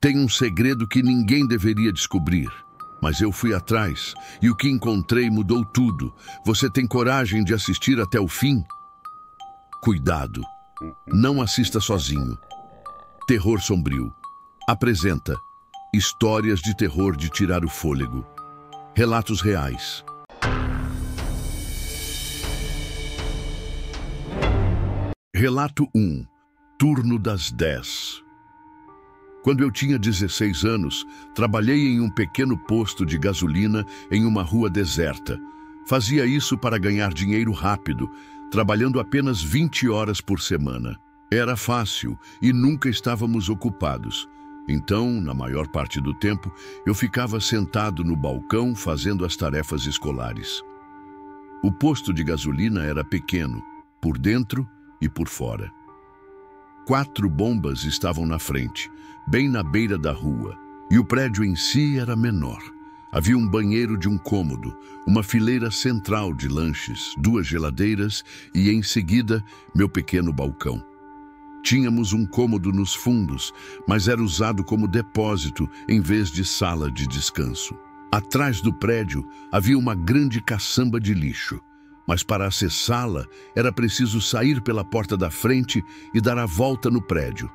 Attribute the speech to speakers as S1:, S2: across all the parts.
S1: Tem um segredo que ninguém deveria descobrir. Mas eu fui atrás e o que encontrei mudou tudo. Você tem coragem de assistir até o fim? Cuidado. Não assista sozinho. Terror Sombrio. Apresenta histórias de terror de tirar o fôlego. Relatos reais. Relato 1. Turno das 10. Quando eu tinha 16 anos, trabalhei em um pequeno posto de gasolina em uma rua deserta. Fazia isso para ganhar dinheiro rápido, trabalhando apenas 20 horas por semana. Era fácil e nunca estávamos ocupados. Então, na maior parte do tempo, eu ficava sentado no balcão fazendo as tarefas escolares. O posto de gasolina era pequeno, por dentro e por fora. 4 bombas estavam na frente, bem na beira da rua, e o prédio em si era menor. Havia um banheiro de um cômodo, uma fileira central de lanches, 2 geladeiras e, em seguida, meu pequeno balcão. Tínhamos um cômodo nos fundos, mas era usado como depósito em vez de sala de descanso. Atrás do prédio havia uma grande caçamba de lixo, mas para acessá-la era preciso sair pela porta da frente e dar a volta no prédio.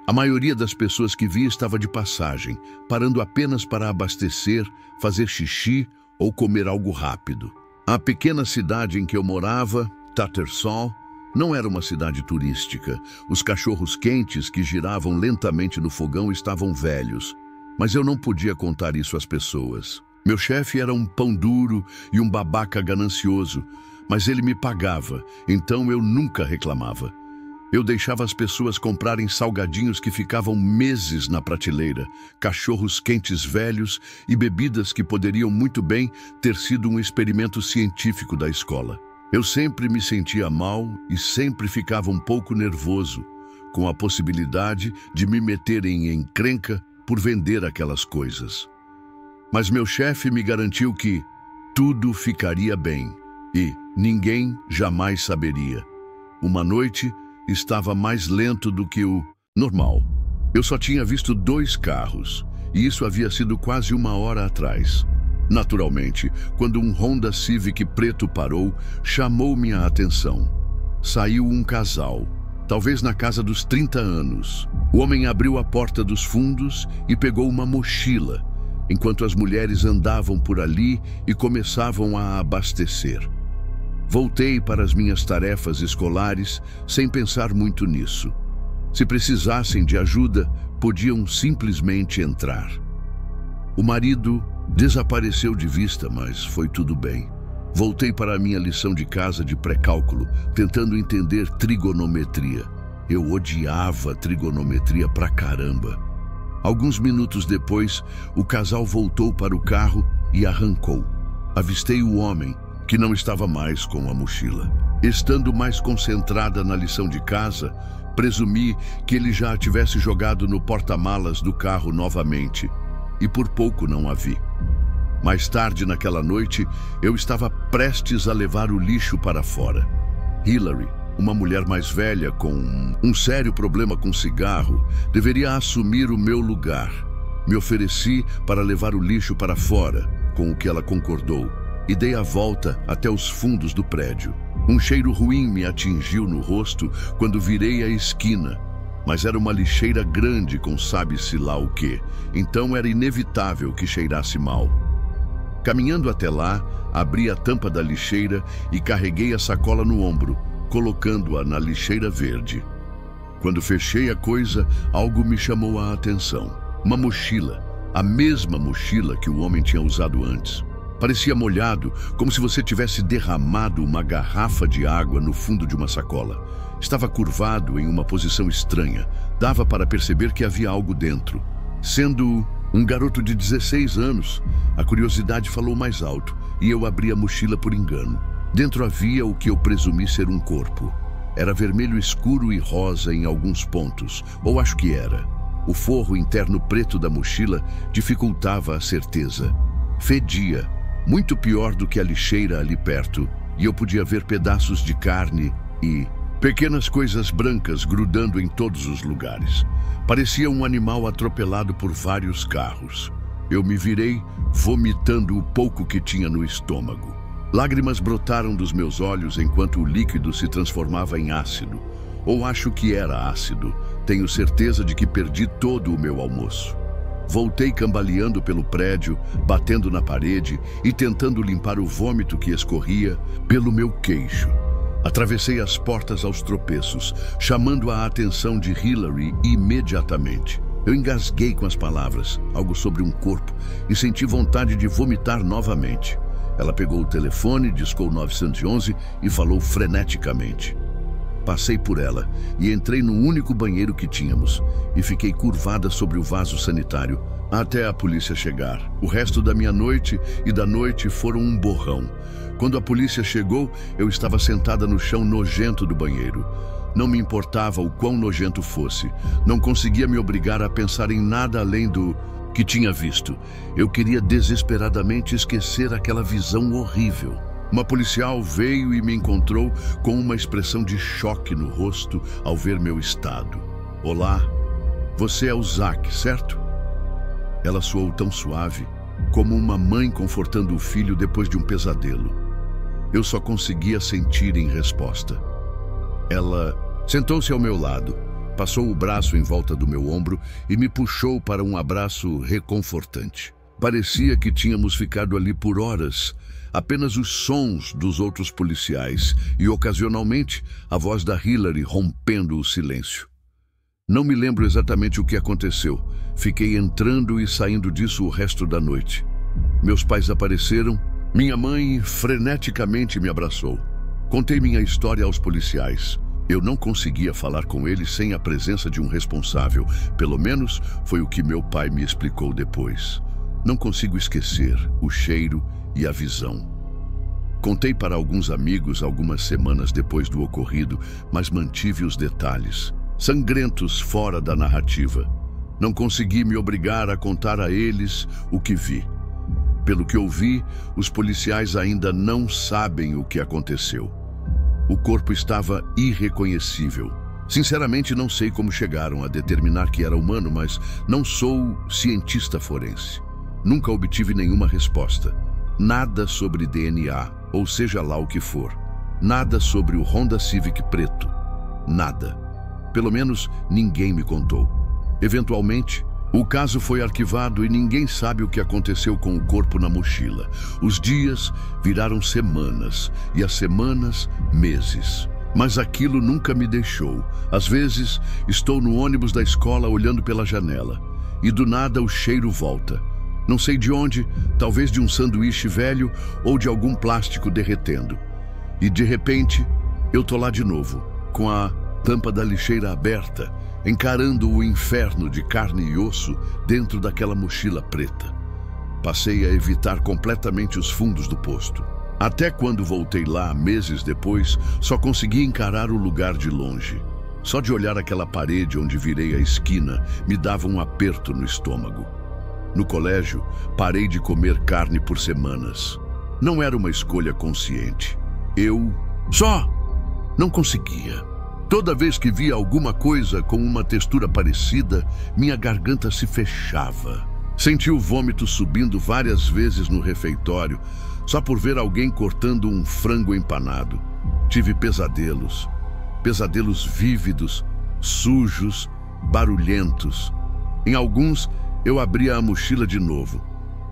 S1: A maioria das pessoas que via estava de passagem, parando apenas para abastecer, fazer xixi ou comer algo rápido. A pequena cidade em que eu morava, Tattersall, não era uma cidade turística. Os cachorros quentes que giravam lentamente no fogão estavam velhos, mas eu não podia contar isso às pessoas. Meu chefe era um pão duro e um babaca ganancioso, mas ele me pagava, então eu nunca reclamava. Eu deixava as pessoas comprarem salgadinhos que ficavam meses na prateleira, cachorros quentes velhos e bebidas que poderiam muito bem ter sido um experimento científico da escola. Eu sempre me sentia mal e sempre ficava um pouco nervoso, com a possibilidade de me meter em encrenca por vender aquelas coisas. Mas meu chefe me garantiu que tudo ficaria bem e ninguém jamais saberia. Uma noite estava mais lento do que o normal. Eu só tinha visto 2 carros e isso havia sido quase 1 hora atrás. Naturalmente, quando um Honda Civic preto parou, chamou minha atenção. Saiu um casal, talvez na casa dos 30 anos. O homem abriu a porta dos fundos e pegou uma mochila, enquanto as mulheres andavam por ali e começavam a abastecer. Voltei para as minhas tarefas escolares sem pensar muito nisso. Se precisassem de ajuda, podiam simplesmente entrar. O marido desapareceu de vista, mas foi tudo bem. Voltei para a minha lição de casa de pré-cálculo, tentando entender trigonometria. Eu odiava trigonometria pra caramba. Alguns minutos depois, o casal voltou para o carro e arrancou. Avistei o homem, que não estava mais com a mochila. Estando mais concentrada na lição de casa, presumi que ele já a tivesse jogado no porta-malas do carro novamente, e por pouco não a vi. Mais tarde naquela noite, eu estava prestes a levar o lixo para fora. Hillary, uma mulher mais velha com um sério problema com cigarro, deveria assumir o meu lugar. Me ofereci para levar o lixo para fora, com o que ela concordou, e dei a volta até os fundos do prédio. Um cheiro ruim me atingiu no rosto quando virei a esquina, mas era uma lixeira grande com sabe-se lá o quê, então era inevitável que cheirasse mal. Caminhando até lá, abri a tampa da lixeira e carreguei a sacola no ombro, colocando-a na lixeira verde. Quando fechei a coisa, algo me chamou a atenção. Uma mochila, a mesma mochila que o homem tinha usado antes. Parecia molhado, como se você tivesse derramado uma garrafa de água no fundo de uma sacola. Estava curvado em uma posição estranha. Dava para perceber que havia algo dentro. Sendo um garoto de 16 anos, a curiosidade falou mais alto e eu abri a mochila por engano. Dentro havia o que eu presumi ser um corpo. Era vermelho escuro e rosa em alguns pontos, ou acho que era. O forro interno preto da mochila dificultava a certeza. Fedia, muito pior do que a lixeira ali perto, e eu podia ver pedaços de carne e Pequenas coisas brancas grudando em todos os lugares. Parecia um animal atropelado por vários carros. Eu me virei, vomitando o pouco que tinha no estômago. Lágrimas brotaram dos meus olhos enquanto o líquido se transformava em ácido. Ou acho que era ácido. Tenho certeza de que perdi todo o meu almoço. Voltei cambaleando pelo prédio, batendo na parede e tentando limpar o vômito que escorria pelo meu queixo. Atravessei as portas aos tropeços, chamando a atenção de Hillary imediatamente. Eu engasguei com as palavras, algo sobre um corpo, e senti vontade de vomitar novamente. Ela pegou o telefone, discou 911 e falou freneticamente. Passei por ela e entrei no único banheiro que tínhamos e fiquei curvada sobre o vaso sanitário até a polícia chegar. O resto da minha noite e da noite foram um borrão. Quando a polícia chegou, eu estava sentada no chão nojento do banheiro. Não me importava o quão nojento fosse. Não conseguia me obrigar a pensar em nada além do que tinha visto. Eu queria desesperadamente esquecer aquela visão horrível. Uma policial veio e me encontrou com uma expressão de choque no rosto ao ver meu estado. Olá, você é o Zach, certo? Ela soou tão suave, como uma mãe confortando o filho depois de um pesadelo. Eu só conseguia sentir em resposta. Ela sentou-se ao meu lado, passou o braço em volta do meu ombro e me puxou para um abraço reconfortante. Parecia que tínhamos ficado ali por horas, apenas os sons dos outros policiais e, ocasionalmente, a voz da Hillary rompendo o silêncio. Não me lembro exatamente o que aconteceu. Fiquei entrando e saindo disso o resto da noite. Meus pais apareceram. Minha mãe freneticamente me abraçou. Contei minha história aos policiais. Eu não conseguia falar com eles sem a presença de um responsável. Pelo menos foi o que meu pai me explicou depois. Não consigo esquecer o cheiro e a visão. Contei para alguns amigos algumas semanas depois do ocorrido, mas mantive os detalhes, sangrentos fora da narrativa. Não consegui me obrigar a contar a eles o que vi. Pelo que ouvi, os policiais ainda não sabem o que aconteceu. O corpo estava irreconhecível. Sinceramente, não sei como chegaram a determinar que era humano, mas não sou cientista forense. Nunca obtive nenhuma resposta. Nada sobre DNA, ou seja lá o que for. Nada sobre o Honda Civic preto. Nada. Pelo menos ninguém me contou. Eventualmente, o caso foi arquivado e ninguém sabe o que aconteceu com o corpo na mochila. Os dias viraram semanas e as semanas, meses. Mas aquilo nunca me deixou. Às vezes, estou no ônibus da escola olhando pela janela e do nada o cheiro volta. Não sei de onde, talvez de um sanduíche velho ou de algum plástico derretendo. E de repente, eu tô lá de novo, com a tampa da lixeira aberta, encarando o inferno de carne e osso dentro daquela mochila preta. Passei a evitar completamente os fundos do posto. Até quando voltei lá, meses depois, só consegui encarar o lugar de longe. Só de olhar aquela parede onde virei a esquina, me dava um aperto no estômago. No colégio, parei de comer carne por semanas. Não era uma escolha consciente. Eu não conseguia. Toda vez que via alguma coisa com uma textura parecida, minha garganta se fechava. Senti o vômito subindo várias vezes no refeitório, só por ver alguém cortando um frango empanado. Tive pesadelos. Pesadelos vívidos, sujos, barulhentos. Em alguns, eu abria a mochila de novo.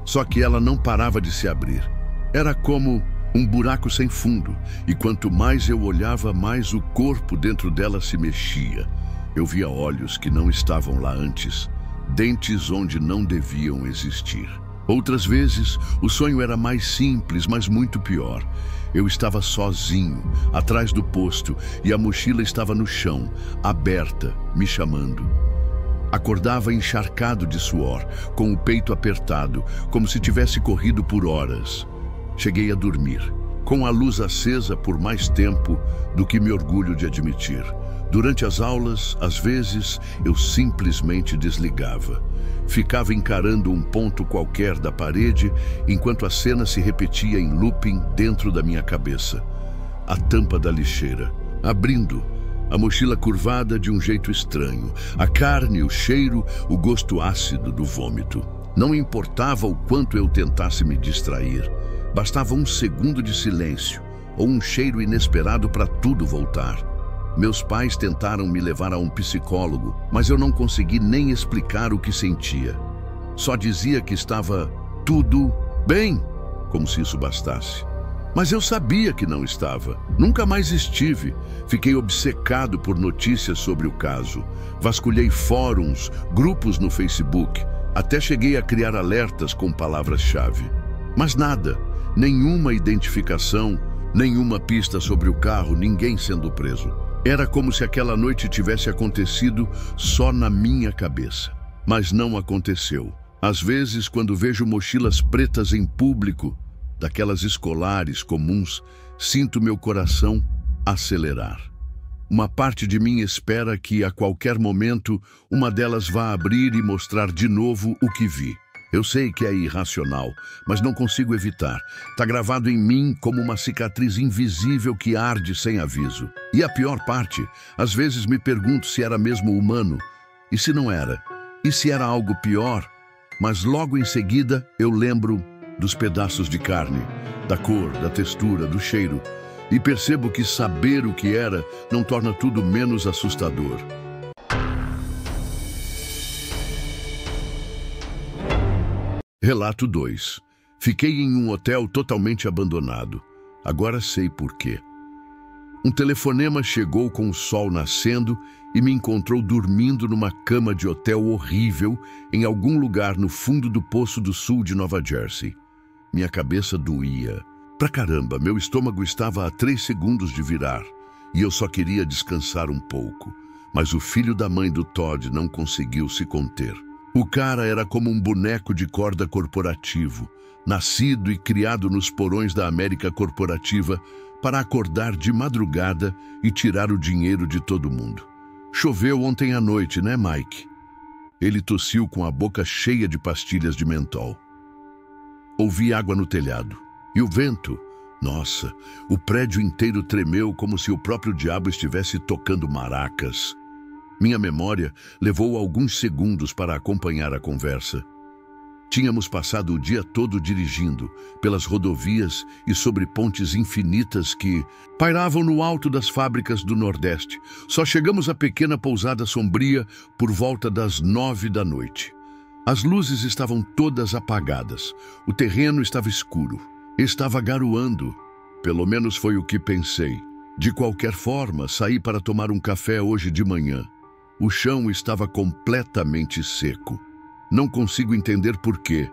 S1: Só que ela não parava de se abrir. Era como um buraco sem fundo, e quanto mais eu olhava, mais o corpo dentro dela se mexia. Eu via olhos que não estavam lá antes, dentes onde não deviam existir. Outras vezes, o sonho era mais simples, mas muito pior. Eu estava sozinho, atrás do posto, e a mochila estava no chão, aberta, me chamando. Acordava encharcado de suor, com o peito apertado, como se tivesse corrido por horas. Cheguei a dormir, com a luz acesa por mais tempo do que me orgulho de admitir. Durante as aulas, às vezes, eu simplesmente desligava. Ficava encarando um ponto qualquer da parede, enquanto a cena se repetia em looping dentro da minha cabeça. A tampa da lixeira, abrindo, A mochila curvada de um jeito estranho, a carne, o cheiro, o gosto ácido do vômito. Não importava o quanto eu tentasse me distrair, bastava um segundo de silêncio ou um cheiro inesperado para tudo voltar. Meus pais tentaram me levar a um psicólogo, mas eu não consegui nem explicar o que sentia. Só dizia que estava tudo bem, como se isso bastasse. Mas eu sabia que não estava. Nunca mais estive. Fiquei obcecado por notícias sobre o caso. Vasculhei fóruns, grupos no Facebook. Até cheguei a criar alertas com palavras-chave. Mas nada, nenhuma identificação, nenhuma pista sobre o carro, ninguém sendo preso. Era como se aquela noite tivesse acontecido só na minha cabeça. Mas não aconteceu. Às vezes, quando vejo mochilas pretas em público, daquelas escolares comuns, sinto meu coração acelerar. Uma parte de mim espera que, a qualquer momento, uma delas vá abrir e mostrar de novo o que vi. Eu sei que é irracional, mas não consigo evitar. Está gravado em mim como uma cicatriz invisível que arde sem aviso. E a pior parte, às vezes me pergunto se era mesmo humano. E se não era? E se era algo pior? Mas logo em seguida eu lembro dos pedaços de carne, da cor, da textura, do cheiro. E percebo que saber o que era não torna tudo menos assustador. Relato 2. Fiquei em um hotel totalmente abandonado. Agora sei por quê. Um telefonema chegou com o sol nascendo e me encontrou dormindo numa cama de hotel horrível em algum lugar no fundo do Poço do Sul de Nova Jersey. Minha cabeça doía. Pra caramba, meu estômago estava a 3 segundos de virar e eu só queria descansar um pouco. Mas o filho da mãe do Todd não conseguiu se conter. O cara era como um boneco de corda corporativo, nascido e criado nos porões da América corporativa para acordar de madrugada e tirar o dinheiro de todo mundo. Choveu ontem à noite, né, Mike? Ele tossiu com a boca cheia de pastilhas de mentol. Ouvi água no telhado. E o vento? Nossa, o prédio inteiro tremeu como se o próprio diabo estivesse tocando maracas. Minha memória levou alguns segundos para acompanhar a conversa. Tínhamos passado o dia todo dirigindo, pelas rodovias e sobre pontes infinitas que pairavam no alto das fábricas do Nordeste. Só chegamos à pequena pousada sombria por volta das 9 da noite. As luzes estavam todas apagadas. O terreno estava escuro. Estava garoando. Pelo menos foi o que pensei. De qualquer forma, saí para tomar um café hoje de manhã. O chão estava completamente seco. Não consigo entender por quê.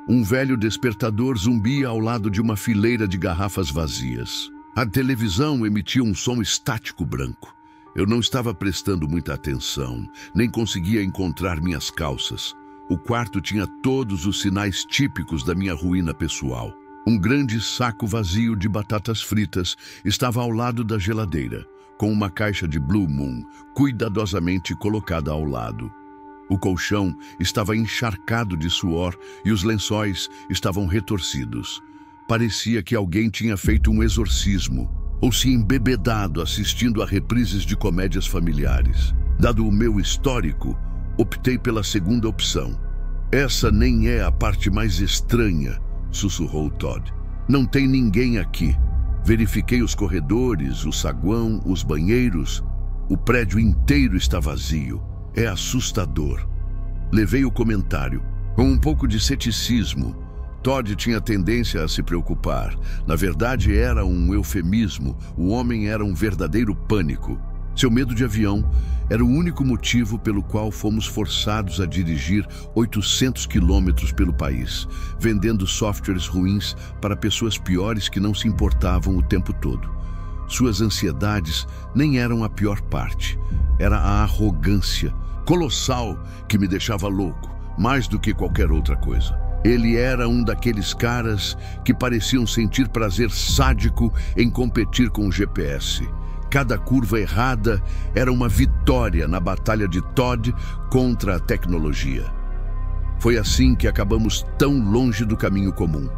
S1: Um velho despertador zumbia ao lado de uma fileira de garrafas vazias. A televisão emitia um som estático branco. Eu não estava prestando muita atenção, nem conseguia encontrar minhas calças. O quarto tinha todos os sinais típicos da minha ruína pessoal. Um grande saco vazio de batatas fritas estava ao lado da geladeira, com uma caixa de Blue Moon cuidadosamente colocada ao lado. O colchão estava encharcado de suor e os lençóis estavam retorcidos. Parecia que alguém tinha feito um exorcismo ou se embebedado assistindo a reprises de comédias familiares. Dado o meu histórico, optei pela segunda opção. Essa nem é a parte mais estranha, sussurrou Todd. Não tem ninguém aqui. Verifiquei os corredores, o saguão, os banheiros. O prédio inteiro está vazio. É assustador. Levei o comentário. Com um pouco de ceticismo. Todd tinha tendência a se preocupar. Na verdade, era um eufemismo. O homem era um verdadeiro pânico. Seu medo de avião era o único motivo pelo qual fomos forçados a dirigir 800 quilômetros pelo país, vendendo softwares ruins para pessoas piores que não se importavam o tempo todo. Suas ansiedades nem eram a pior parte. Era a arrogância colossal que me deixava louco, mais do que qualquer outra coisa. Ele era um daqueles caras que pareciam sentir prazer sádico em competir com o GPS. Cada curva errada era uma vitória na batalha de Todd contra a tecnologia. Foi assim que acabamos tão longe do caminho comum.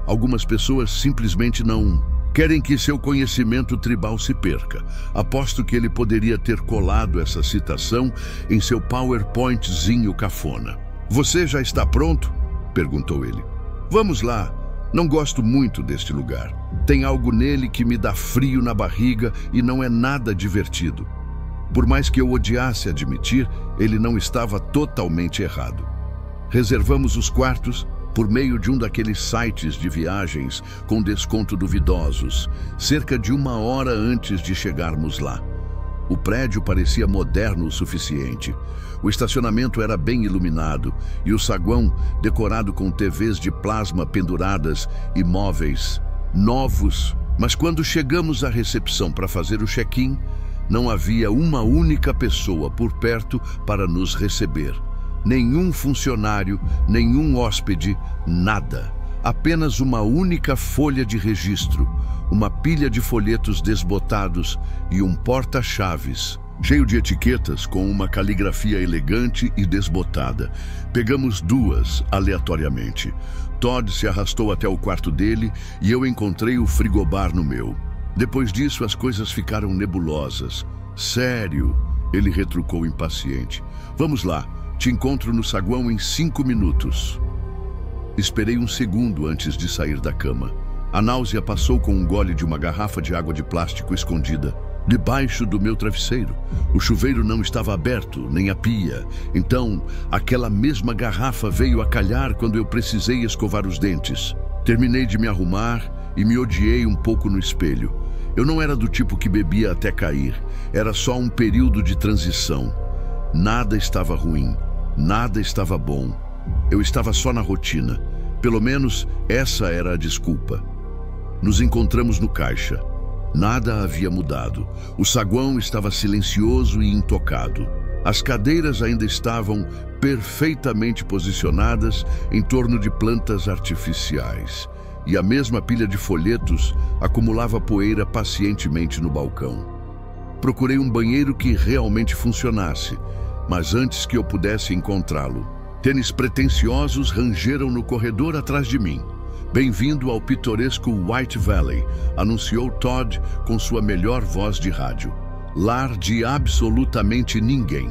S1: Algumas pessoas simplesmente não Querem que seu conhecimento tribal se perca. Aposto que ele poderia ter colado essa citação em seu PowerPointzinho cafona. Você já está pronto? Perguntou ele. Vamos lá. Não gosto muito deste lugar. Tem algo nele que me dá frio na barriga e não é nada divertido. Por mais que eu odiasse admitir, ele não estava totalmente errado. Reservamos os quartos por meio de um daqueles sites de viagens com desconto duvidosos, cerca de 1 hora antes de chegarmos lá. O prédio parecia moderno o suficiente. O estacionamento era bem iluminado e o saguão decorado com TVs de plasma penduradas e móveis novos. Mas quando chegamos à recepção para fazer o check-in, não havia uma única pessoa por perto para nos receber. Nenhum funcionário, nenhum hóspede, nada. Apenas uma única folha de registro, uma pilha de folhetos desbotados e um porta-chaves, cheio de etiquetas com uma caligrafia elegante e desbotada. Pegamos 2 aleatoriamente. Todd se arrastou até o quarto dele e eu encontrei o frigobar no meu. Depois disso, as coisas ficaram nebulosas. Sério, ele retrucou impaciente. Vamos lá. Te encontro no saguão em 5 minutos. Esperei 1 segundo antes de sair da cama. A náusea passou com um gole de uma garrafa de água de plástico escondida debaixo do meu travesseiro. O chuveiro não estava aberto, nem a pia. Então, aquela mesma garrafa veio a calhar quando eu precisei escovar os dentes. Terminei de me arrumar e me odiei um pouco no espelho. Eu não era do tipo que bebia até cair. Era só um período de transição. Nada estava ruim. Nada estava bom. Eu estava só na rotina. Pelo menos essa era a desculpa. Nos encontramos no caixa. Nada havia mudado. O saguão estava silencioso e intocado. As cadeiras ainda estavam perfeitamente posicionadas em torno de plantas artificiais. E a mesma pilha de folhetos acumulava poeira pacientemente no balcão. Procurei um banheiro que realmente funcionasse, mas antes que eu pudesse encontrá-lo, tênis pretensiosos rangeram no corredor atrás de mim. Bem-vindo ao pitoresco White Valley, anunciou Todd com sua melhor voz de rádio. Lar de absolutamente ninguém.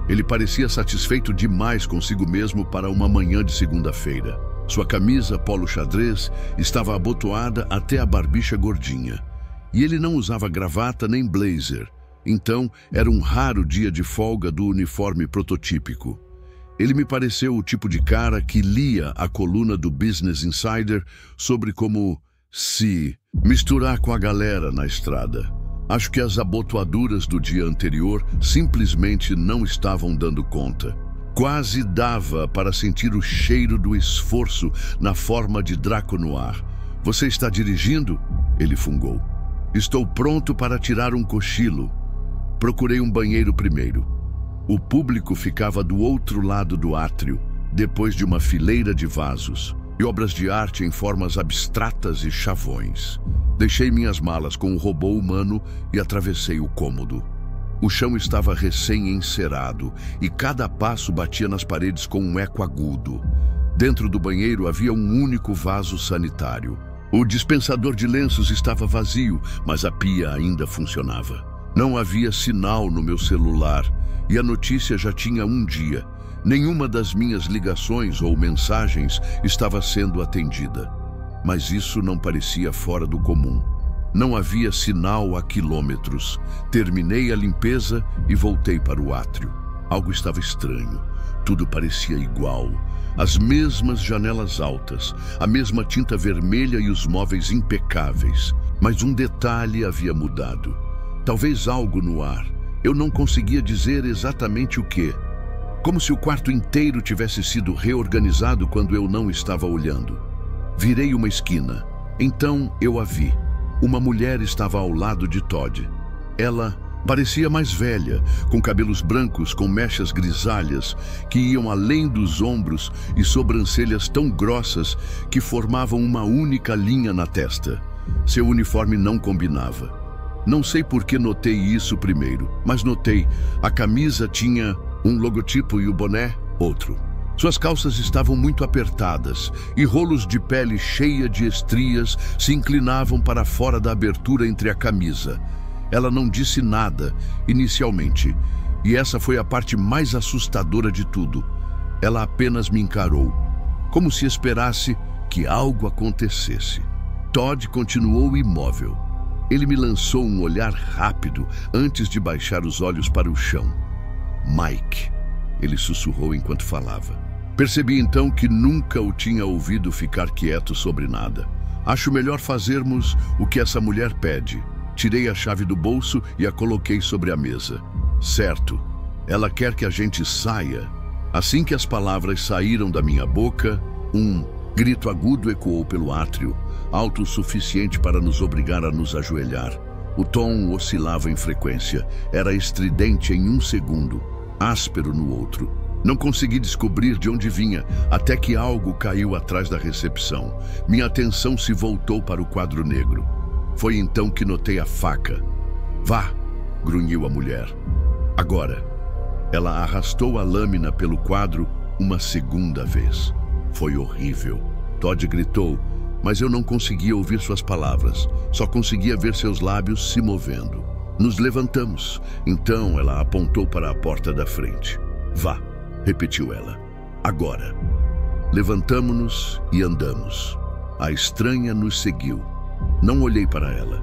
S1: Ele parecia satisfeito demais consigo mesmo para uma manhã de segunda-feira. Sua camisa polo xadrez estava abotoada até a barbicha gordinha. E ele não usava gravata nem blazer. Então, era um raro dia de folga do uniforme prototípico. Ele me pareceu o tipo de cara que lia a coluna do Business Insider sobre como se misturar com a galera na estrada. Acho que as abotoaduras do dia anterior simplesmente não estavam dando conta. Quase dava para sentir o cheiro do esforço na forma de Draco no ar. Você está dirigindo? Ele fungou. Estou pronto para tirar um cochilo. Procurei um banheiro primeiro. O público ficava do outro lado do átrio, depois de uma fileira de vasos e obras de arte em formas abstratas e chavões. Deixei minhas malas com o robô humano e atravessei o cômodo. O chão estava recém-encerado e cada passo batia nas paredes com um eco agudo. Dentro do banheiro havia um único vaso sanitário. O dispensador de lenços estava vazio, mas a pia ainda funcionava. Não havia sinal no meu celular e a notícia já tinha um dia. Nenhuma das minhas ligações ou mensagens estava sendo atendida. Mas isso não parecia fora do comum. Não havia sinal a quilômetros. Terminei a limpeza e voltei para o átrio. Algo estava estranho. Tudo parecia igual. As mesmas janelas altas, a mesma tinta vermelha e os móveis impecáveis. Mas um detalhe havia mudado. Talvez algo no ar. Eu não conseguia dizer exatamente o que. Como se o quarto inteiro tivesse sido reorganizado quando eu não estava olhando. Virei uma esquina. Então eu a vi. Uma mulher estava ao lado de Todd. Ela parecia mais velha, com cabelos brancos com mechas grisalhas que iam além dos ombros e sobrancelhas tão grossas que formavam uma única linha na testa. Seu uniforme não combinava. Não sei por que notei isso primeiro, mas notei. A camisa tinha um logotipo e o boné, outro. Suas calças estavam muito apertadas e rolos de pele cheia de estrias se inclinavam para fora da abertura entre a camisa. Ela não disse nada, inicialmente, e essa foi a parte mais assustadora de tudo. Ela apenas me encarou, como se esperasse que algo acontecesse. Todd continuou imóvel. Ele me lançou um olhar rápido antes de baixar os olhos para o chão. Mike, ele sussurrou enquanto falava. Percebi então que nunca o tinha ouvido ficar quieto sobre nada. Acho melhor fazermos o que essa mulher pede. Tirei a chave do bolso e a coloquei sobre a mesa. Certo, ela quer que a gente saia. Assim que as palavras saíram da minha boca, um grito agudo ecoou pelo átrio, alto o suficiente para nos obrigar a nos ajoelhar. O tom oscilava em frequência. Era estridente em um segundo, áspero no outro. Não consegui descobrir de onde vinha, até que algo caiu atrás da recepção. Minha atenção se voltou para o quadro negro. Foi então que notei a faca. Vá, grunhiu a mulher. Agora. Ela arrastou a lâmina pelo quadro uma segunda vez. Foi horrível. Todd gritou, mas eu não conseguia ouvir suas palavras. Só conseguia ver seus lábios se movendo. Nos levantamos. Então ela apontou para a porta da frente. Vá. Repetiu ela. Agora. Levantamo-nos e andamos. A estranha nos seguiu. Não olhei para ela.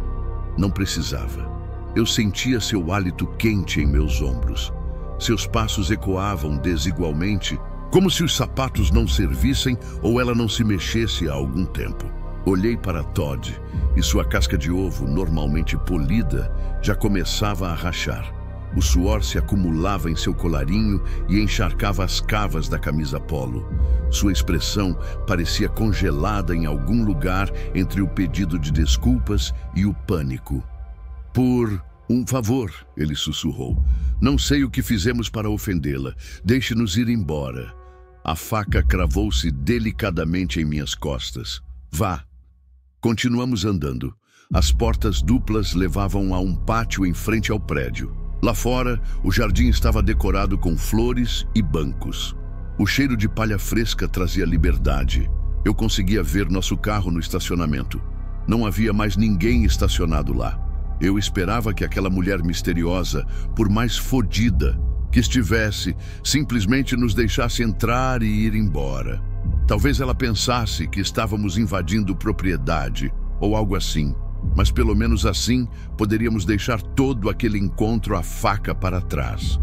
S1: Não precisava. Eu sentia seu hálito quente em meus ombros. Seus passos ecoavam desigualmente, como se os sapatos não servissem ou ela não se mexesse há algum tempo. Olhei para Todd e sua casca de ovo, normalmente polida, já começava a rachar. O suor se acumulava em seu colarinho e encharcava as cavas da camisa polo. Sua expressão parecia congelada em algum lugar entre o pedido de desculpas e o pânico. Por um favor, ele sussurrou. Não sei o que fizemos para ofendê-la. Deixe-nos ir embora. A faca cravou-se delicadamente em minhas costas. Vá. Continuamos andando. As portas duplas levavam a um pátio em frente ao prédio. Lá fora, o jardim estava decorado com flores e bancos. O cheiro de palha fresca trazia liberdade. Eu conseguia ver nosso carro no estacionamento. Não havia mais ninguém estacionado lá. Eu esperava que aquela mulher misteriosa, por mais fodida que estivesse, simplesmente nos deixasse entrar e ir embora. Talvez ela pensasse que estávamos invadindo propriedade ou algo assim. Mas pelo menos assim poderíamos deixar todo aquele encontro à faca para trás.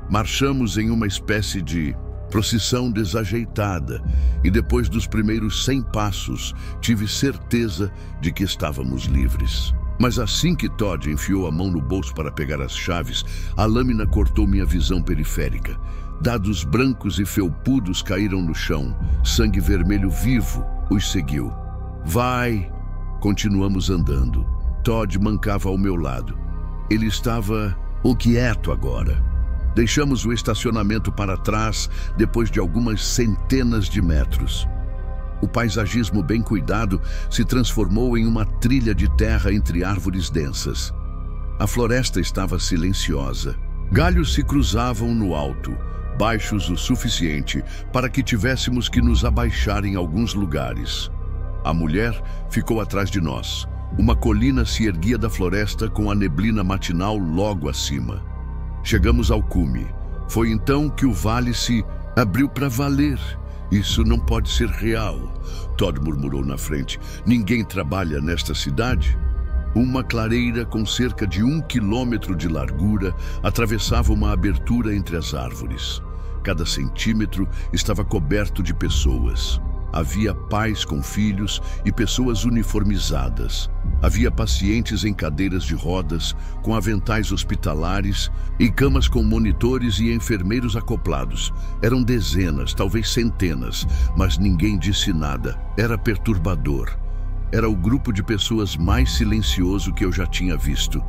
S1: Marchamos em uma espécie de procissão desajeitada e depois dos primeiros 100 passos tive certeza de que estávamos livres. Mas assim que Todd enfiou a mão no bolso para pegar as chaves, a lâmina cortou minha visão periférica. Dados brancos e felpudos caíram no chão. Sangue vermelho vivo os seguiu. Vai! Continuamos andando. Todd mancava ao meu lado. Ele estava quieto agora. Deixamos o estacionamento para trás depois de algumas centenas de metros. O paisagismo bem cuidado se transformou em uma trilha de terra entre árvores densas. A floresta estava silenciosa. Galhos se cruzavam no alto, baixos o suficiente para que tivéssemos que nos abaixar em alguns lugares. A mulher ficou atrás de nós. Uma colina se erguia da floresta com a neblina matinal logo acima. Chegamos ao cume. Foi então que o vale se abriu para valer. Isso não pode ser real, Todd murmurou na frente. Ninguém trabalha nesta cidade? Uma clareira com cerca de 1 quilômetro de largura atravessava uma abertura entre as árvores. Cada centímetro estava coberto de pessoas. Havia pais com filhos e pessoas uniformizadas. Havia pacientes em cadeiras de rodas, com aventais hospitalares e camas com monitores e enfermeiros acoplados. Eram dezenas, talvez centenas, mas ninguém disse nada. Era perturbador. Era o grupo de pessoas mais silencioso que eu já tinha visto.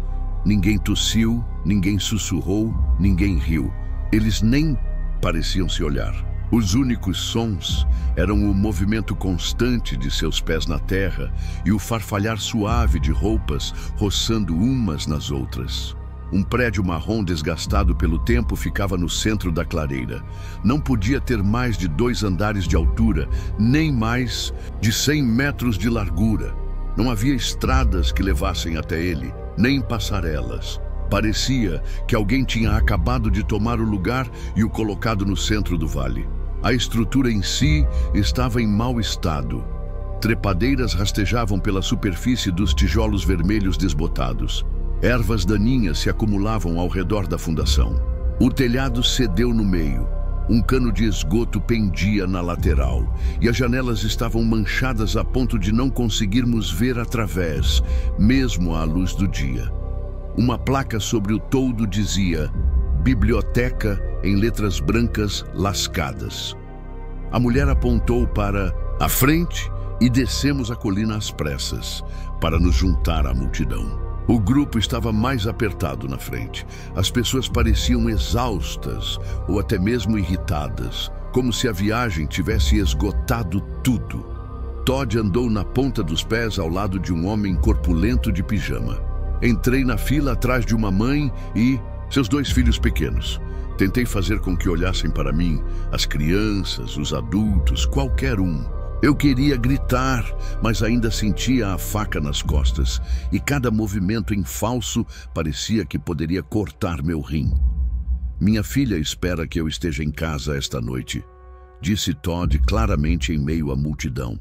S1: Ninguém tossiu, ninguém sussurrou, ninguém riu. Eles nem pareciam se olhar. Os únicos sons eram o movimento constante de seus pés na terra e o farfalhar suave de roupas roçando umas nas outras. Um prédio marrom desgastado pelo tempo ficava no centro da clareira. Não podia ter mais de 2 andares de altura, nem mais de 100 metros de largura. Não havia estradas que levassem até ele, nem passarelas. Parecia que alguém tinha acabado de tomar o lugar e o colocado no centro do vale. A estrutura em si estava em mau estado. Trepadeiras rastejavam pela superfície dos tijolos vermelhos desbotados. Ervas daninhas se acumulavam ao redor da fundação. O telhado cedeu no meio. Um cano de esgoto pendia na lateral, e as janelas estavam manchadas a ponto de não conseguirmos ver através, mesmo à luz do dia. Uma placa sobre o toldo dizia "Biblioteca" em letras brancas lascadas. A mulher apontou para a frente e descemos a colina às pressas, para nos juntar à multidão. O grupo estava mais apertado na frente. As pessoas pareciam exaustas ou até mesmo irritadas, como se a viagem tivesse esgotado tudo. Todd andou na ponta dos pés ao lado de um homem corpulento de pijama. Entrei na fila atrás de uma mãe e seus 2 filhos pequenos. Tentei fazer com que olhassem para mim, as crianças, os adultos, qualquer um. Eu queria gritar, mas ainda sentia a faca nas costas, e cada movimento em falso parecia que poderia cortar meu rim. "Minha filha espera que eu esteja em casa esta noite", disse Todd claramente em meio à multidão.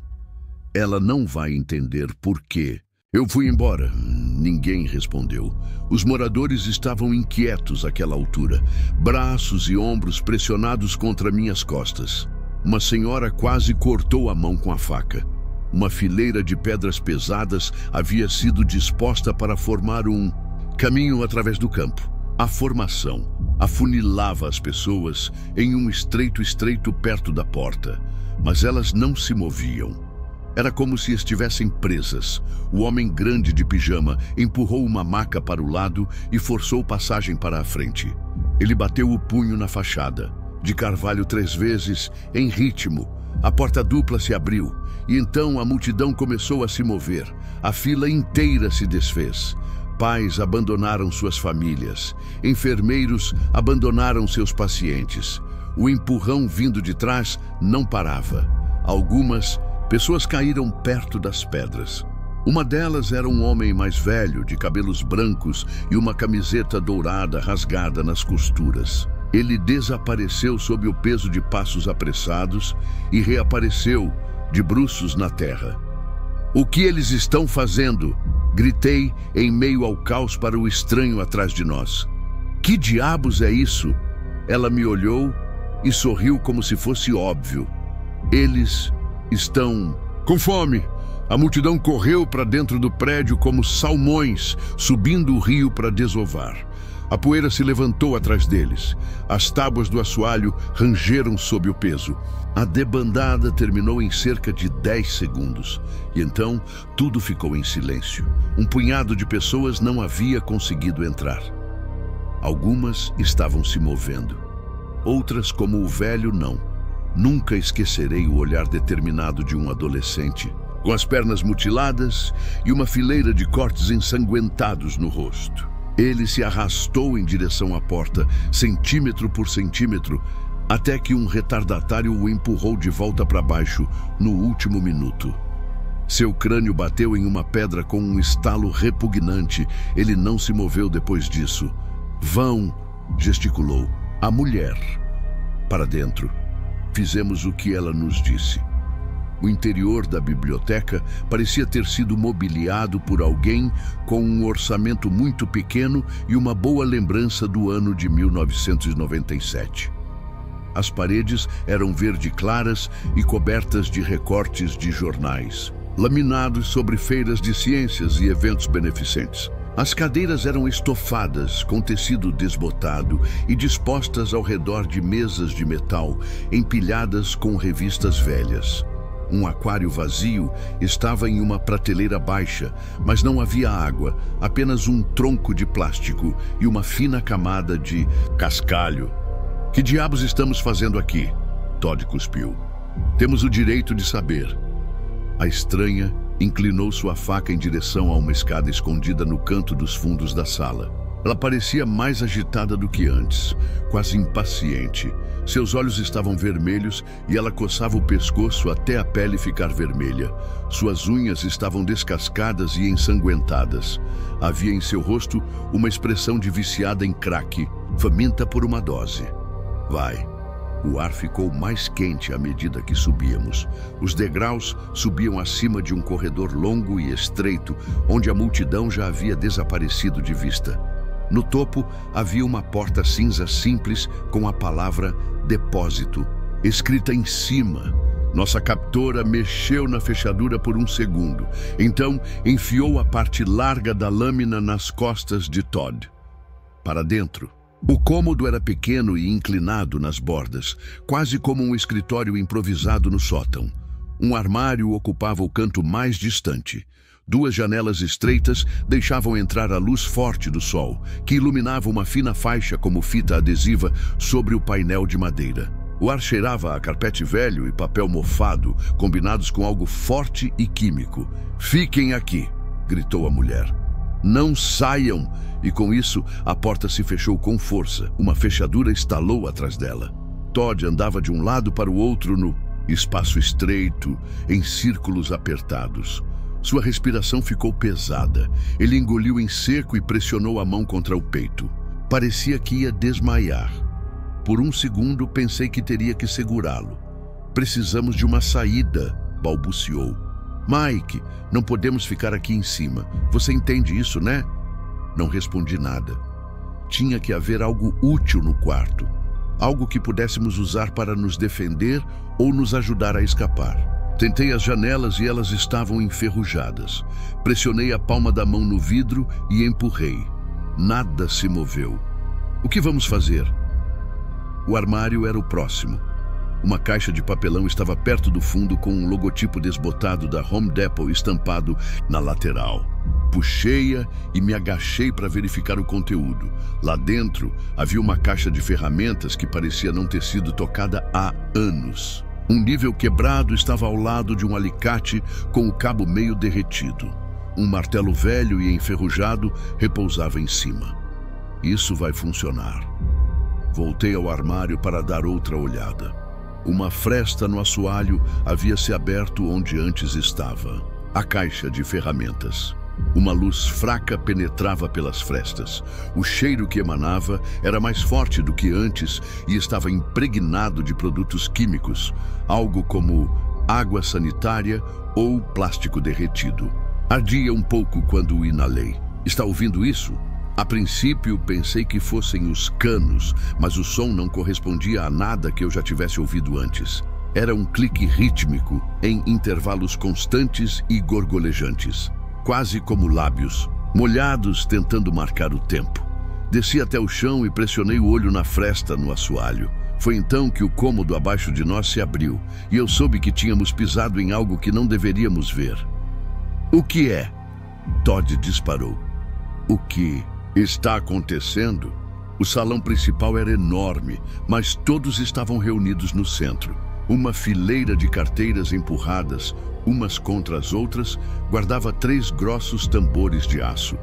S1: "Ela não vai entender por quê." Eu fui embora. Ninguém respondeu. Os moradores estavam inquietos àquela altura, braços e ombros pressionados contra minhas costas. Uma senhora quase cortou a mão com a faca. Uma fileira de pedras pesadas havia sido disposta para formar um caminho através do campo. A formação afunilava as pessoas em um estreito perto da porta, mas elas não se moviam. Era como se estivessem presas. O homem grande de pijama empurrou uma maca para o lado e forçou passagem para a frente. Ele bateu o punho na fachada de carvalho 3 vezes, em ritmo. A porta dupla se abriu, e então a multidão começou a se mover. A fila inteira se desfez. Pais abandonaram suas famílias. Enfermeiros abandonaram seus pacientes. O empurrão vindo de trás não parava. Algumas pessoas caíram perto das pedras. Uma delas era um homem mais velho, de cabelos brancos e uma camiseta dourada rasgada nas costuras. Ele desapareceu sob o peso de passos apressados e reapareceu de bruços na terra. "O que eles estão fazendo?" gritei em meio ao caos para o estranho atrás de nós. "Que diabos é isso?" Ela me olhou e sorriu como se fosse óbvio. "Eles estão com fome." A multidão correu para dentro do prédio como salmões, subindo o rio para desovar. A poeira se levantou atrás deles. As tábuas do assoalho rangeram sob o peso. A debandada terminou em cerca de 10 segundos. E então, tudo ficou em silêncio. Um punhado de pessoas não havia conseguido entrar. Algumas estavam se movendo. Outras, como o velho, não. Nunca esquecerei o olhar determinado de um adolescente, com as pernas mutiladas e uma fileira de cortes ensanguentados no rosto. Ele se arrastou em direção à porta, centímetro por centímetro, até que um retardatário o empurrou de volta para baixo no último minuto. Seu crânio bateu em uma pedra com um estalo repugnante. Ele não se moveu depois disso. "Vão", gesticulou. "A mulher. Para dentro." Fizemos o que ela nos disse. O interior da biblioteca parecia ter sido mobiliado por alguém com um orçamento muito pequeno e uma boa lembrança do ano de 1997. As paredes eram verde claras e cobertas de recortes de jornais, laminados sobre feiras de ciências e eventos beneficentes. As cadeiras eram estofadas, com tecido desbotado e dispostas ao redor de mesas de metal, empilhadas com revistas velhas. Um aquário vazio estava em uma prateleira baixa, mas não havia água, apenas um tronco de plástico e uma fina camada de cascalho. "Que diabos estamos fazendo aqui?" Todd cuspiu. "Temos o direito de saber." A estranha inclinou sua faca em direção a uma escada escondida no canto dos fundos da sala. Ela parecia mais agitada do que antes, quase impaciente. Seus olhos estavam vermelhos e ela coçava o pescoço até a pele ficar vermelha. Suas unhas estavam descascadas e ensanguentadas. Havia em seu rosto uma expressão de viciada em crack, faminta por uma dose. Vai. O ar ficou mais quente à medida que subíamos. Os degraus subiam acima de um corredor longo e estreito, onde a multidão já havia desaparecido de vista. No topo havia uma porta cinza simples com a palavra depósito, escrita em cima. Nossa captora mexeu na fechadura por um segundo. Então enfiou a parte larga da lâmina nas costas de Todd. Para dentro. O cômodo era pequeno e inclinado nas bordas, quase como um escritório improvisado no sótão. Um armário ocupava o canto mais distante. Duas janelas estreitas deixavam entrar a luz forte do sol, que iluminava uma fina faixa como fita adesiva sobre o painel de madeira. O ar cheirava a carpete velho e papel mofado, combinados com algo forte e químico. "Fiquem aqui", gritou a mulher. "Não saiam!" E com isso, a porta se fechou com força. Uma fechadura estalou atrás dela. Todd andava de um lado para o outro no espaço estreito, em círculos apertados. Sua respiração ficou pesada. Ele engoliu em seco e pressionou a mão contra o peito. Parecia que ia desmaiar. Por um segundo, pensei que teria que segurá-lo. "Precisamos de uma saída", balbuciou. "Mike, não podemos ficar aqui em cima. Você entende isso, né?" Não respondi nada. Tinha que haver algo útil no quarto. Algo que pudéssemos usar para nos defender ou nos ajudar a escapar. Tentei as janelas e elas estavam enferrujadas. Pressionei a palma da mão no vidro e empurrei. Nada se moveu. "O que vamos fazer?" O armário era o próximo. Uma caixa de papelão estava perto do fundo com um logotipo desbotado da Home Depot estampado na lateral. Puxei-a e me agachei para verificar o conteúdo. Lá dentro havia uma caixa de ferramentas que parecia não ter sido tocada há anos. Um nível quebrado estava ao lado de um alicate com o cabo meio derretido. Um martelo velho e enferrujado repousava em cima. "Isso vai funcionar." Voltei ao armário para dar outra olhada. Uma fresta no assoalho havia se aberto onde antes estava. A caixa de ferramentas. Uma luz fraca penetrava pelas frestas. O cheiro que emanava era mais forte do que antes e estava impregnado de produtos químicos, algo como água sanitária ou plástico derretido. Ardia um pouco quando o inalei. "Está ouvindo isso?" A princípio, pensei que fossem os canos, mas o som não correspondia a nada que eu já tivesse ouvido antes. Era um clique rítmico, em intervalos constantes e gorgolejantes, quase como lábios, molhados tentando marcar o tempo. Desci até o chão e pressionei o olho na fresta no assoalho. Foi então que o cômodo abaixo de nós se abriu, e eu soube que tínhamos pisado em algo que não deveríamos ver. "O que é?" Todd disparou. "O que está acontecendo?" O salão principal era enorme, mas todos estavam reunidos no centro. Uma fileira de carteiras empurradas, umas contra as outras, guardava 3 grossos tambores de aço.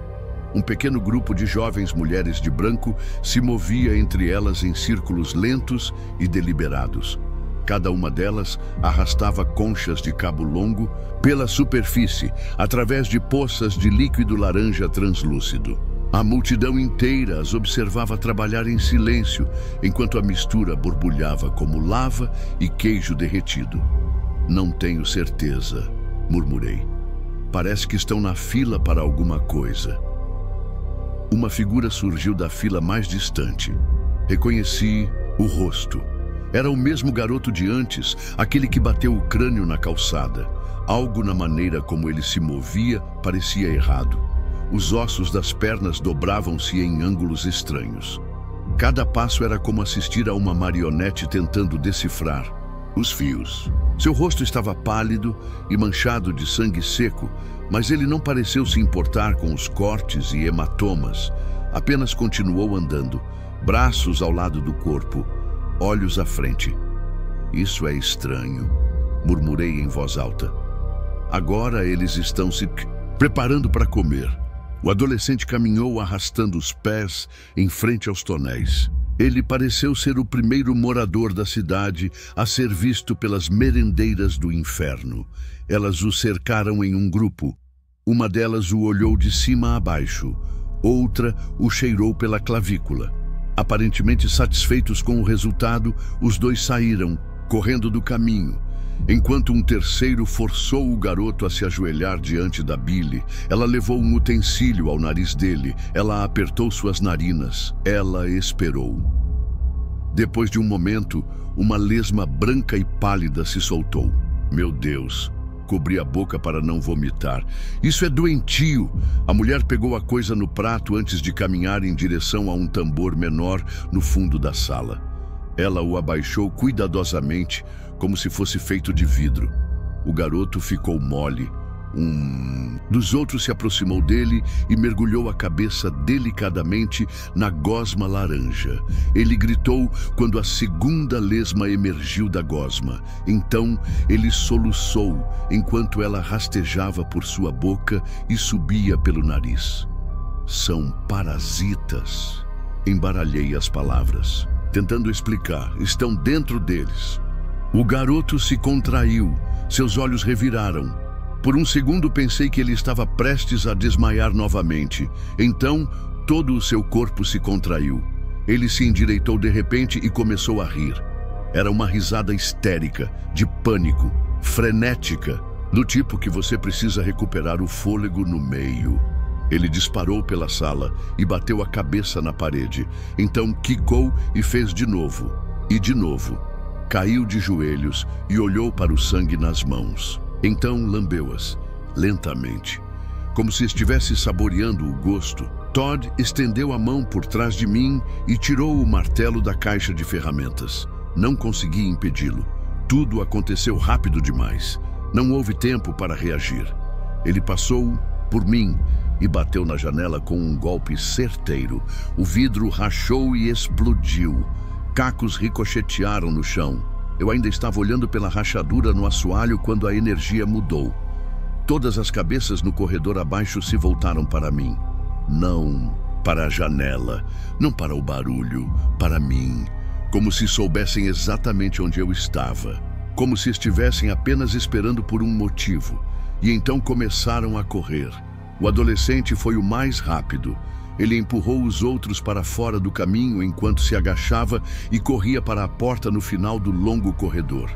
S1: Um pequeno grupo de jovens mulheres de branco se movia entre elas em círculos lentos e deliberados. Cada uma delas arrastava conchas de cabo longo pela superfície, através de poças de líquido laranja translúcido. A multidão inteira as observava trabalhar em silêncio, enquanto a mistura borbulhava como lava e queijo derretido. "Não tenho certeza", murmurei. "Parece que estão na fila para alguma coisa." Uma figura surgiu da fila mais distante. Reconheci o rosto. Era o mesmo garoto de antes, aquele que bateu o crânio na calçada. Algo na maneira como ele se movia parecia errado. Os ossos das pernas dobravam-se em ângulos estranhos. Cada passo era como assistir a uma marionete tentando decifrar os fios. Seu rosto estava pálido e manchado de sangue seco, mas ele não pareceu se importar com os cortes e hematomas. Apenas continuou andando, braços ao lado do corpo, olhos à frente. "Isso é estranho", murmurei em voz alta. "Agora eles estão se preparando para comer." O adolescente caminhou arrastando os pés em frente aos tonéis. Ele pareceu ser o primeiro morador da cidade a ser visto pelas merendeiras do inferno. Elas o cercaram em um grupo. Uma delas o olhou de cima a baixo. Outra o cheirou pela clavícula. Aparentemente satisfeitos com o resultado, os dois saíram, correndo do caminho. Enquanto um terceiro forçou o garoto a se ajoelhar diante da Billy, ela levou um utensílio ao nariz dele. Ela apertou suas narinas. Ela esperou. Depois de um momento, uma lesma branca e pálida se soltou. Meu Deus! Cobri a boca para não vomitar. Isso é doentio! A mulher pegou a coisa no prato antes de caminhar em direção a um tambor menor no fundo da sala. Ela o abaixou cuidadosamente, como se fosse feito de vidro. O garoto ficou mole. Um dos outros se aproximou dele e mergulhou a cabeça delicadamente na gosma laranja. Ele gritou quando a segunda lesma emergiu da gosma. Então ele soluçou enquanto ela rastejava por sua boca e subia pelo nariz. São parasitas. Embaralhei as palavras, tentando explicar. Estão dentro deles. O garoto se contraiu. Seus olhos reviraram. Por um segundo pensei que ele estava prestes a desmaiar novamente. Então, todo o seu corpo se contraiu. Ele se endireitou de repente e começou a rir. Era uma risada histérica, de pânico, frenética, do tipo que você precisa recuperar o fôlego no meio. Ele disparou pela sala e bateu a cabeça na parede. Então quicou e fez de novo. E de novo. Caiu de joelhos e olhou para o sangue nas mãos. Então lambeu-as, lentamente, como se estivesse saboreando o gosto. Todd estendeu a mão por trás de mim e tirou o martelo da caixa de ferramentas. Não consegui impedi-lo. Tudo aconteceu rápido demais. Não houve tempo para reagir. Ele passou por mim e bateu na janela com um golpe certeiro. O vidro rachou e explodiu. Cacos ricochetearam no chão. Eu ainda estava olhando pela rachadura no assoalho quando a energia mudou. Todas as cabeças no corredor abaixo se voltaram para mim. Não para a janela, não para o barulho, para mim. Como se soubessem exatamente onde eu estava. Como se estivessem apenas esperando por um motivo. E então começaram a correr. O adolescente foi o mais rápido. Ele empurrou os outros para fora do caminho enquanto se agachava e corria para a porta no final do longo corredor.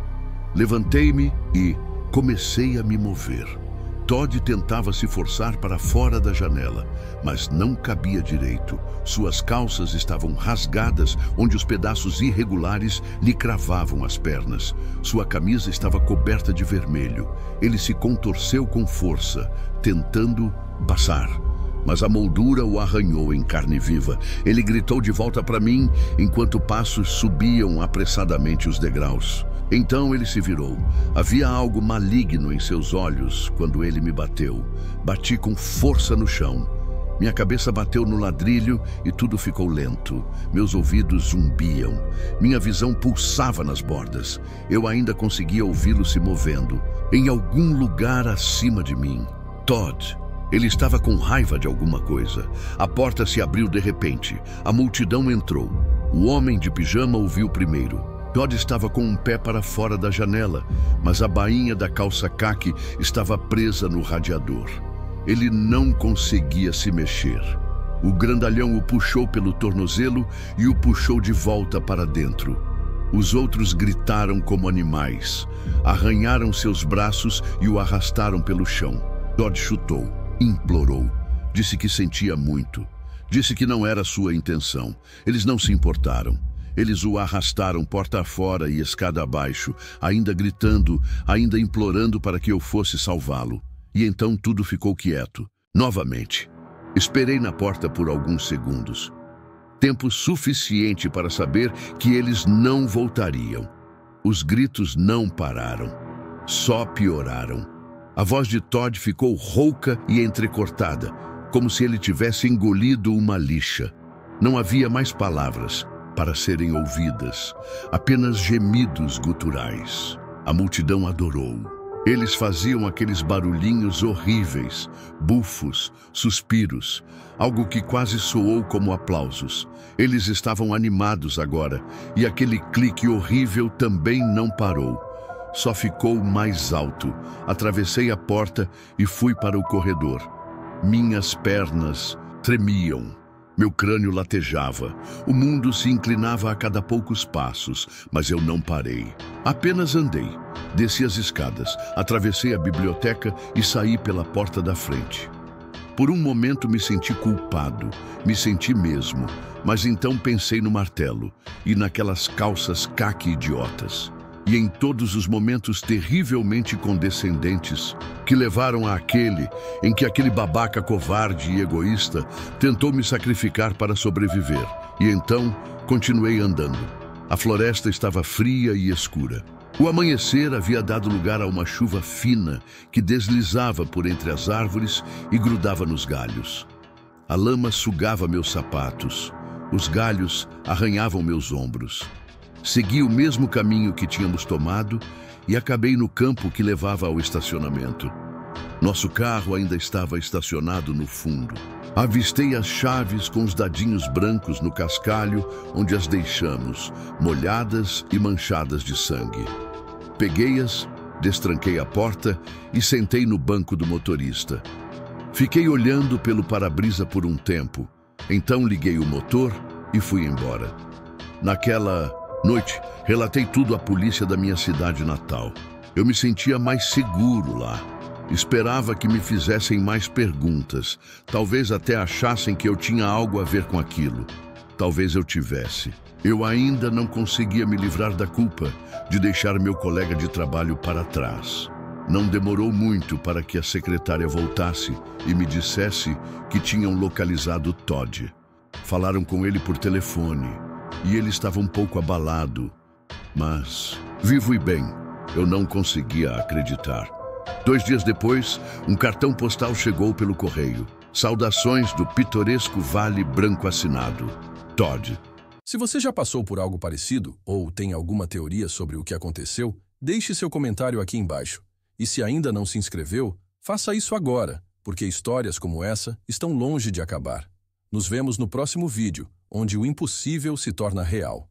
S1: Levantei-me e comecei a me mover. Todd tentava se forçar para fora da janela, mas não cabia direito. Suas calças estavam rasgadas, onde os pedaços irregulares lhe cravavam as pernas. Sua camisa estava coberta de vermelho. Ele se contorceu com força, tentando passar. Mas a moldura o arranhou em carne viva. Ele gritou de volta para mim, enquanto passos subiam apressadamente os degraus. Então ele se virou. Havia algo maligno em seus olhos quando ele me bateu. Bati com força no chão. Minha cabeça bateu no ladrilho e tudo ficou lento. Meus ouvidos zumbiam. Minha visão pulsava nas bordas. Eu ainda conseguia ouvi-lo se movendo. Em algum lugar acima de mim. Todd. Ele estava com raiva de alguma coisa. A porta se abriu de repente. A multidão entrou. O homem de pijama o viu primeiro. Todd estava com um pé para fora da janela, mas a bainha da calça caqui estava presa no radiador. Ele não conseguia se mexer. O grandalhão o puxou pelo tornozelo e o puxou de volta para dentro. Os outros gritaram como animais. Arranharam seus braços e o arrastaram pelo chão. Todd chutou. Implorou. Disse que sentia muito. Disse que não era sua intenção. Eles não se importaram. Eles o arrastaram porta fora e escada abaixo, ainda gritando, ainda implorando para que eu fosse salvá-lo. E então tudo ficou quieto. Novamente. Esperei na porta por alguns segundos. Tempo suficiente para saber que eles não voltariam. Os gritos não pararam. Só pioraram. A voz de Todd ficou rouca e entrecortada, como se ele tivesse engolido uma lixa. Não havia mais palavras para serem ouvidas, apenas gemidos guturais. A multidão adorou. Eles faziam aqueles barulhinhos horríveis, bufos, suspiros, algo que quase soou como aplausos. Eles estavam animados agora, e aquele clique horrível também não parou. Só ficou mais alto. Atravessei a porta e fui para o corredor. Minhas pernas tremiam. Meu crânio latejava. O mundo se inclinava a cada poucos passos, mas eu não parei. Apenas andei. Desci as escadas, atravessei a biblioteca e saí pela porta da frente. Por um momento me senti culpado, me senti mesmo, mas então pensei no martelo e naquelas calças caqui idiotas. E em todos os momentos terrivelmente condescendentes que levaram àquele em que aquele babaca covarde e egoísta tentou me sacrificar para sobreviver. E então continuei andando. A floresta estava fria e escura. O amanhecer havia dado lugar a uma chuva fina que deslizava por entre as árvores e grudava nos galhos. A lama sugava meus sapatos. Os galhos arranhavam meus ombros. Segui o mesmo caminho que tínhamos tomado e acabei no campo que levava ao estacionamento. Nosso carro ainda estava estacionado no fundo. Avistei as chaves com os dadinhos brancos no cascalho onde as deixamos, molhadas e manchadas de sangue. Peguei-as, destranquei a porta e sentei no banco do motorista. Fiquei olhando pelo para-brisa por um tempo. Então liguei o motor e fui embora. Naquela noite, relatei tudo à polícia da minha cidade natal. Eu me sentia mais seguro lá. Esperava que me fizessem mais perguntas. Talvez até achassem que eu tinha algo a ver com aquilo. Talvez eu tivesse. Eu ainda não conseguia me livrar da culpa de deixar meu colega de trabalho para trás. Não demorou muito para que a secretária voltasse e me dissesse que tinham localizado Todd. Falaram com ele por telefone e ele estava um pouco abalado. Mas, vivo e bem, eu não conseguia acreditar. 2 dias depois, um cartão postal chegou pelo correio. Saudações do pitoresco Vale Branco assinado. Todd.
S2: Se você já passou por algo parecido ou tem alguma teoria sobre o que aconteceu, deixe seu comentário aqui embaixo. E se ainda não se inscreveu, faça isso agora, porque histórias como essa estão longe de acabar. Nos vemos no próximo vídeo, onde o impossível se torna real.